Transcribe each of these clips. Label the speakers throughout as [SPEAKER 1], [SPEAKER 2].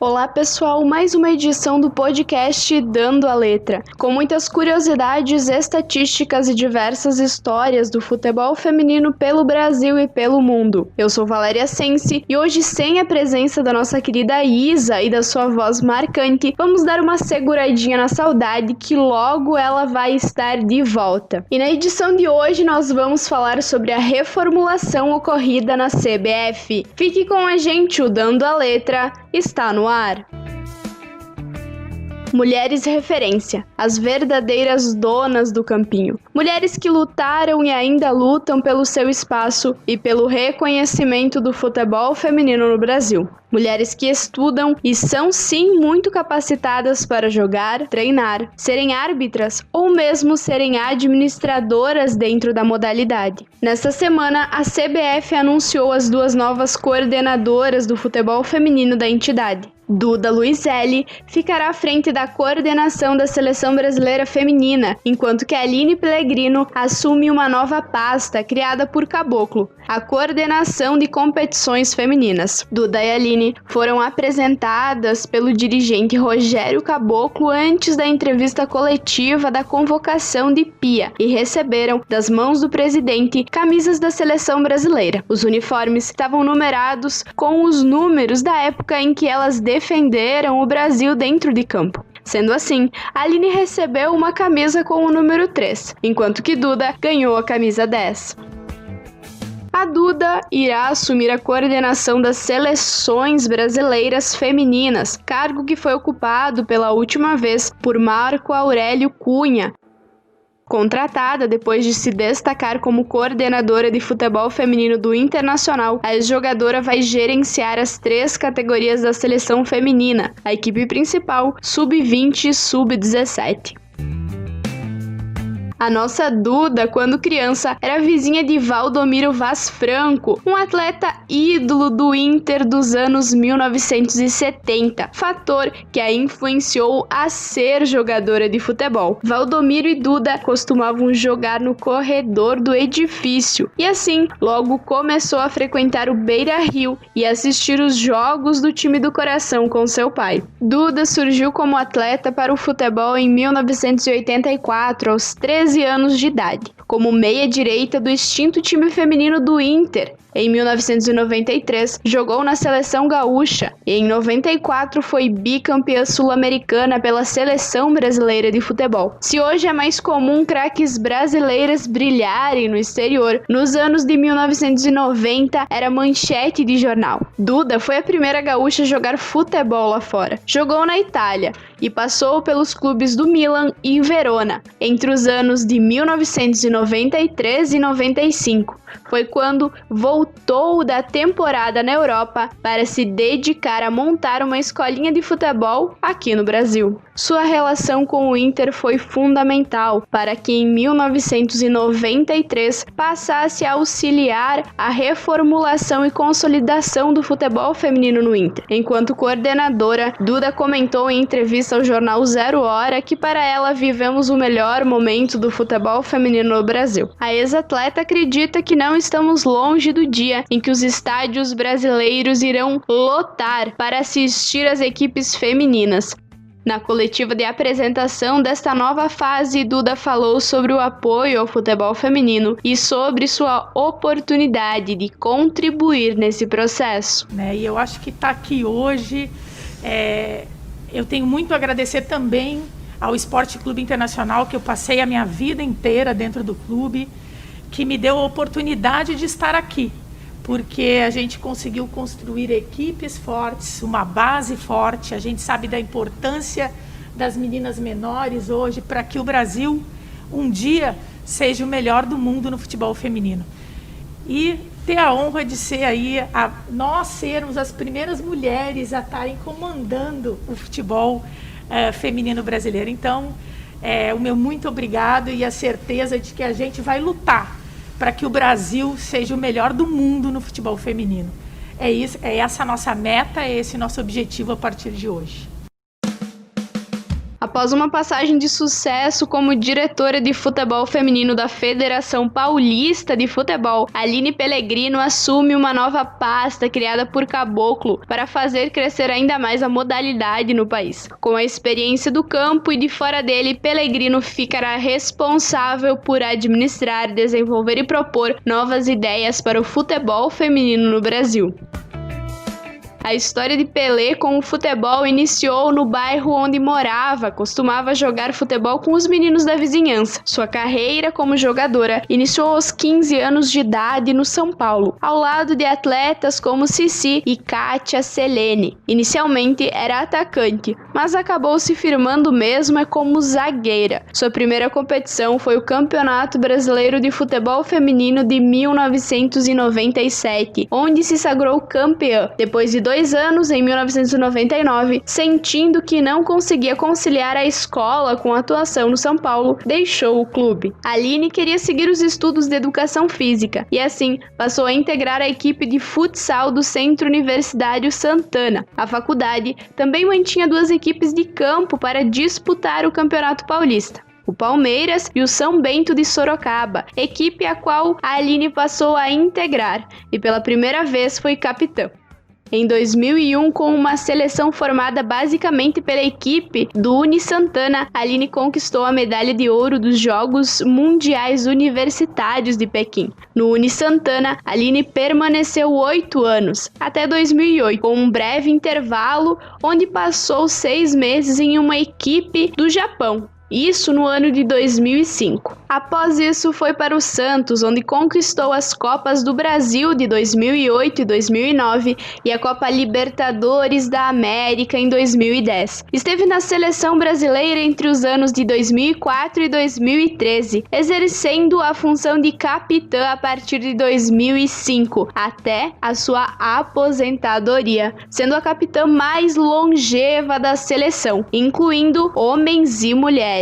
[SPEAKER 1] Olá pessoal, mais uma edição do podcast Dando a Letra, com muitas curiosidades, estatísticas e diversas histórias do futebol feminino pelo Brasil e pelo mundo. Eu sou Valéria Sense e hoje, sem a presença da nossa querida Isa e da sua voz marcante, vamos dar uma seguradinha na saudade que logo ela vai estar de volta. E na edição de hoje nós vamos falar sobre a reformulação ocorrida na CBF. Fique com a gente, o Dando a Letra está no ar. Mulheres referência, as verdadeiras donas do campinho. Mulheres que lutaram e ainda lutam pelo seu espaço e pelo reconhecimento do futebol feminino no Brasil. Mulheres que estudam e são sim muito capacitadas para jogar, treinar, serem árbitras ou mesmo serem administradoras dentro da modalidade. Nesta semana, a CBF anunciou as duas novas coordenadoras do futebol feminino da entidade. Duda Luizelli ficará à frente da coordenação da Seleção Brasileira Feminina, enquanto que Aline Pellegrino assume uma nova pasta criada por Caboclo, a coordenação de competições femininas. Duda e Aline foram apresentadas pelo dirigente Rogério Caboclo antes da entrevista coletiva da convocação de Pia e receberam das mãos do presidente camisas da Seleção Brasileira. Os uniformes estavam numerados com os números da época em que elas defenderam o Brasil dentro de campo. Sendo assim, Aline recebeu uma camisa com o número 3, enquanto que Duda ganhou a camisa 10. A Duda irá assumir a coordenação das seleções brasileiras femininas, cargo que foi ocupado pela última vez por Marco Aurélio Cunha. Contratada depois de se destacar como coordenadora de futebol feminino do Internacional, a ex-jogadora vai gerenciar as 3 categorias da seleção feminina, a equipe principal, sub-20 e sub-17. A nossa Duda, quando criança, era vizinha de Valdomiro Vaz Franco, um atleta ídolo do Inter dos anos 1970, fator que a influenciou a ser jogadora de futebol. Valdomiro e Duda costumavam jogar no corredor do edifício e assim logo começou a frequentar o Beira-Rio e assistir os jogos do time do coração com seu pai. Duda surgiu como atleta para o futebol em 1984, aos 13 anos de idade, como meia-direita do extinto time feminino do Inter. Em 1993, jogou na Seleção Gaúcha e em 94 foi bicampeã sul-americana pela Seleção Brasileira de Futebol. Se hoje é mais comum craques brasileiras brilharem no exterior, nos anos de 1990 era manchete de jornal. Duda foi a primeira gaúcha a jogar futebol lá fora. Jogou na Itália e passou pelos clubes do Milan e Verona. Entre os anos de 1993 e 95, foi quando voltou da temporada na Europa para se dedicar a montar uma escolinha de futebol aqui no Brasil. Sua relação com o Inter foi fundamental para que em 1993 passasse a auxiliar a reformulação e consolidação do futebol feminino no Inter. Enquanto coordenadora, Duda comentou em entrevista ao jornal Zero Hora que para ela vivemos o melhor momento do futebol feminino no Brasil. A ex-atleta acredita que não estamos longe do dia em que os estádios brasileiros irão lotar para assistir às equipes femininas. Na coletiva de apresentação desta nova fase, Duda falou sobre o apoio ao futebol feminino e sobre sua oportunidade de contribuir nesse processo.
[SPEAKER 2] E eu acho que estar aqui hoje, eu tenho muito a agradecer também ao Esporte Clube Internacional, que eu passei a minha vida inteira dentro do clube, que me deu a oportunidade de estar aqui, porque a gente conseguiu construir equipes fortes, uma base forte. A gente sabe da importância das meninas menores hoje para que o Brasil um dia seja o melhor do mundo no futebol feminino. E ter a honra de ser aí, nós sermos as primeiras mulheres a estarem comandando o futebol feminino brasileiro. Então, o meu muito obrigado e a certeza de que a gente vai lutar para que o Brasil seja o melhor do mundo no futebol feminino. É essa a nossa meta, é esse nosso objetivo a partir de hoje.
[SPEAKER 1] A Após uma passagem de sucesso como diretora de futebol feminino da Federação Paulista de Futebol, Aline Pellegrino assume uma nova pasta criada por Caboclo para fazer crescer ainda mais a modalidade no país. Com a experiência do campo e de fora dele, Pellegrino ficará responsável por administrar, desenvolver e propor novas ideias para o futebol feminino no Brasil. A história de Pelé com o futebol iniciou no bairro onde morava. Costumava jogar futebol com os meninos da vizinhança. Sua carreira como jogadora iniciou aos 15 anos de idade no São Paulo, ao lado de atletas como Cici e Kátia Selene. Inicialmente era atacante, mas acabou se firmando mesmo como zagueira. Sua primeira competição foi o Campeonato Brasileiro de Futebol Feminino de 1997, onde se sagrou campeã. Depois de 2 anos, em 1999, sentindo que não conseguia conciliar a escola com a atuação no São Paulo, deixou o clube. Aline queria seguir os estudos de educação física e assim passou a integrar a equipe de futsal do Centro Universitário Santana. A faculdade também mantinha 2 equipes de campo para disputar o Campeonato Paulista: o Palmeiras e o São Bento de Sorocaba, equipe a qual a Aline passou a integrar e pela primeira vez foi capitã. Em 2001, com uma seleção formada basicamente pela equipe do Uni Santana, Aline conquistou a medalha de ouro dos Jogos Mundiais Universitários de Pequim. No Uni Santana, Aline permaneceu 8 anos, até 2008, com um breve intervalo onde passou 6 meses em uma equipe do Japão. Isso no ano de 2005. Após isso, foi para o Santos, onde conquistou as Copas do Brasil de 2008 e 2009 e a Copa Libertadores da América em 2010. Esteve na seleção brasileira entre os anos de 2004 e 2013, exercendo a função de capitã a partir de 2005, até a sua aposentadoria, sendo a capitã mais longeva da seleção, incluindo homens e mulheres.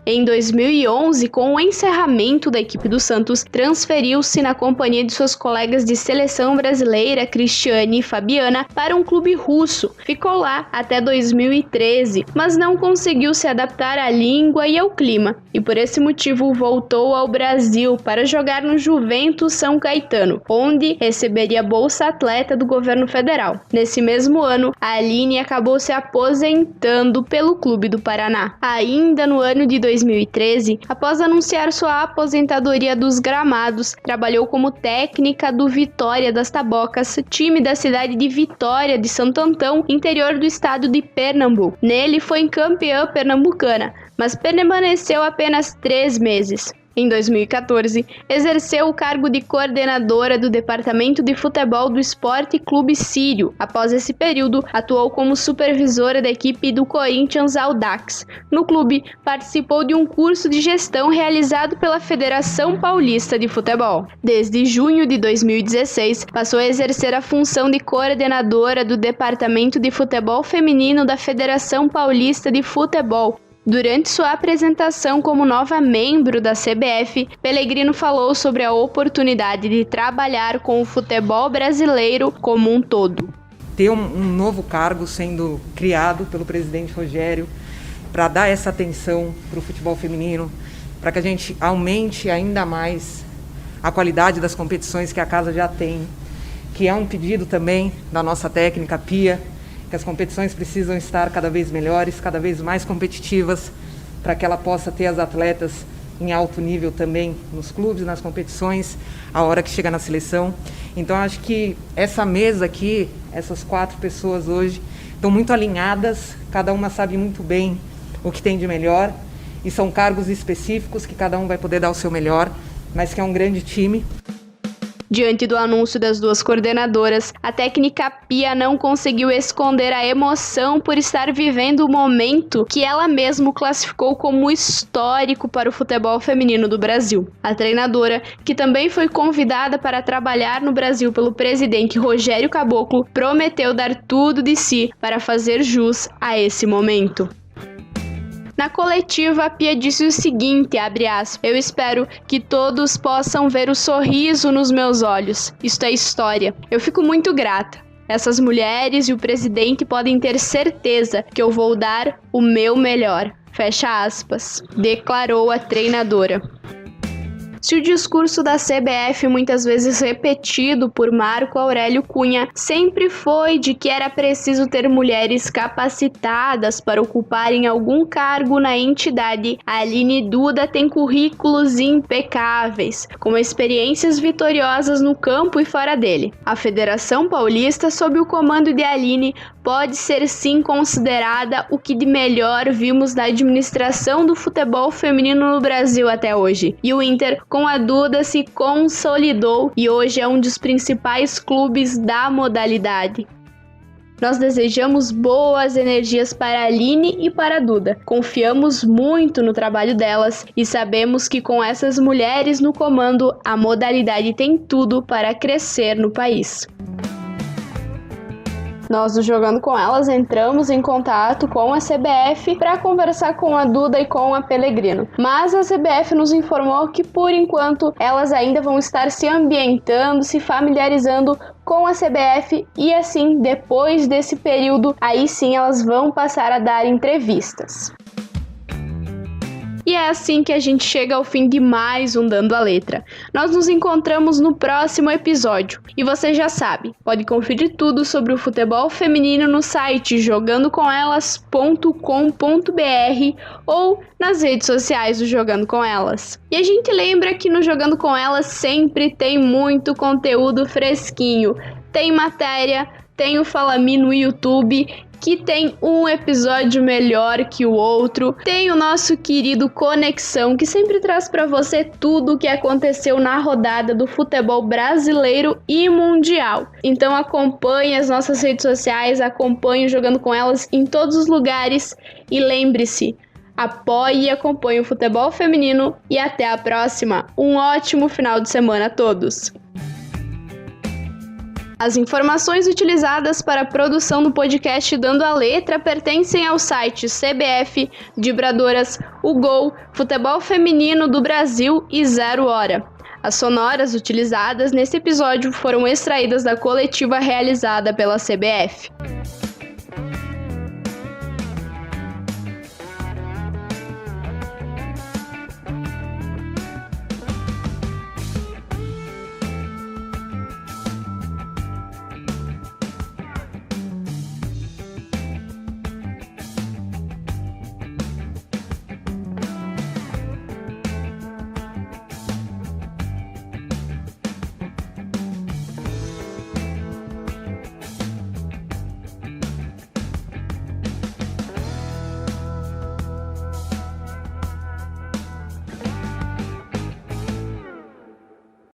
[SPEAKER 1] Em 2011, com o encerramento da equipe do Santos, transferiu-se na companhia de suas colegas de seleção brasileira, Cristiane e Fabiana, para um clube russo. Ficou lá até 2013, mas não conseguiu se adaptar à língua e ao clima, e por esse motivo voltou ao Brasil para jogar no Juventus São Caetano, onde receberia Bolsa Atleta do governo federal. Nesse mesmo ano, a Aline acabou se aposentando pelo Clube do Paraná. Ainda no ano de 2013, após anunciar sua aposentadoria dos gramados, trabalhou como técnica do Vitória das Tabocas, time da cidade de Vitória de Santo Antão, interior do estado de Pernambuco. Nele foi campeã pernambucana, mas permaneceu apenas 3 meses. Em 2014, exerceu o cargo de coordenadora do Departamento de Futebol do Esporte Clube Sírio. Após esse período, atuou como supervisora da equipe do Corinthians Audax. No clube, participou de um curso de gestão realizado pela Federação Paulista de Futebol. Desde junho de 2016, passou a exercer a função de coordenadora do Departamento de Futebol Feminino da Federação Paulista de Futebol. Durante sua apresentação como nova membro da CBF, Pellegrino falou sobre a oportunidade de trabalhar com o futebol brasileiro como um todo.
[SPEAKER 3] Ter um novo cargo sendo criado pelo presidente Rogério para dar essa atenção para o futebol feminino, para que a gente aumente ainda mais a qualidade das competições que a casa já tem, que é um pedido também da nossa técnica Pia, que as competições precisam estar cada vez melhores, cada vez mais competitivas, para que ela possa ter as atletas em alto nível também nos clubes, nas competições, a hora que chega na seleção. Então, acho que essa mesa aqui, essas 4 pessoas hoje, estão muito alinhadas, cada uma sabe muito bem o que tem de melhor, e são cargos específicos que cada um vai poder dar o seu melhor, mas que é um grande time.
[SPEAKER 1] Diante do anúncio das 2 coordenadoras, a técnica Pia não conseguiu esconder a emoção por estar vivendo o momento que ela mesma classificou como histórico para o futebol feminino do Brasil. A treinadora, que também foi convidada para trabalhar no Brasil pelo presidente Rogério Caboclo, prometeu dar tudo de si para fazer jus a esse momento. Na coletiva, a Pia disse o seguinte, abre aspas, eu espero que todos possam ver o sorriso nos meus olhos. Isto é história. Eu fico muito grata. Essas mulheres e o presidente podem ter certeza que eu vou dar o meu melhor. Fecha aspas, declarou a treinadora. Se o discurso da CBF, muitas vezes repetido por Marco Aurélio Cunha, sempre foi de que era preciso ter mulheres capacitadas para ocuparem algum cargo na entidade, a Aline Duda tem currículos impecáveis, com experiências vitoriosas no campo e fora dele. A Federação Paulista, sob o comando de Aline, pode ser sim considerada o que de melhor vimos na administração do futebol feminino no Brasil até hoje. E o Inter, com a Duda, se consolidou e hoje é um dos principais clubes da modalidade. Nós desejamos boas energias para a Aline e para a Duda. Confiamos muito no trabalho delas e sabemos que com essas mulheres no comando, a modalidade tem tudo para crescer no país. Nós, do Jogando com Elas, entramos em contato com a CBF para conversar com a Duda e com a Pellegrino. Mas a CBF nos informou que, por enquanto, elas ainda vão estar se ambientando, se familiarizando com a CBF e, assim, depois desse período, aí sim elas vão passar a dar entrevistas. E é assim que a gente chega ao fim de mais um Dando a Letra. Nós nos encontramos no próximo episódio. E você já sabe, pode conferir tudo sobre o futebol feminino no site jogandocomelas.com.br ou nas redes sociais do Jogando com Elas. E a gente lembra que no Jogando com Elas sempre tem muito conteúdo fresquinho. Tem matéria, tem o Fala Me no YouTube, que tem um episódio melhor que o outro. Tem o nosso querido Conexão, que sempre traz para você tudo o que aconteceu na rodada do futebol brasileiro e mundial. Então acompanhe as nossas redes sociais, acompanhe o Jogando com Elas em todos os lugares e lembre-se, apoie e acompanhe o futebol feminino e até a próxima. Um ótimo final de semana a todos! As informações utilizadas para a produção do podcast Dando a Letra pertencem ao site CBF, Vibradoras, o Gol, Futebol Feminino do Brasil e 0 Hora. As sonoras utilizadas nesse episódio foram extraídas da coletiva realizada pela CBF.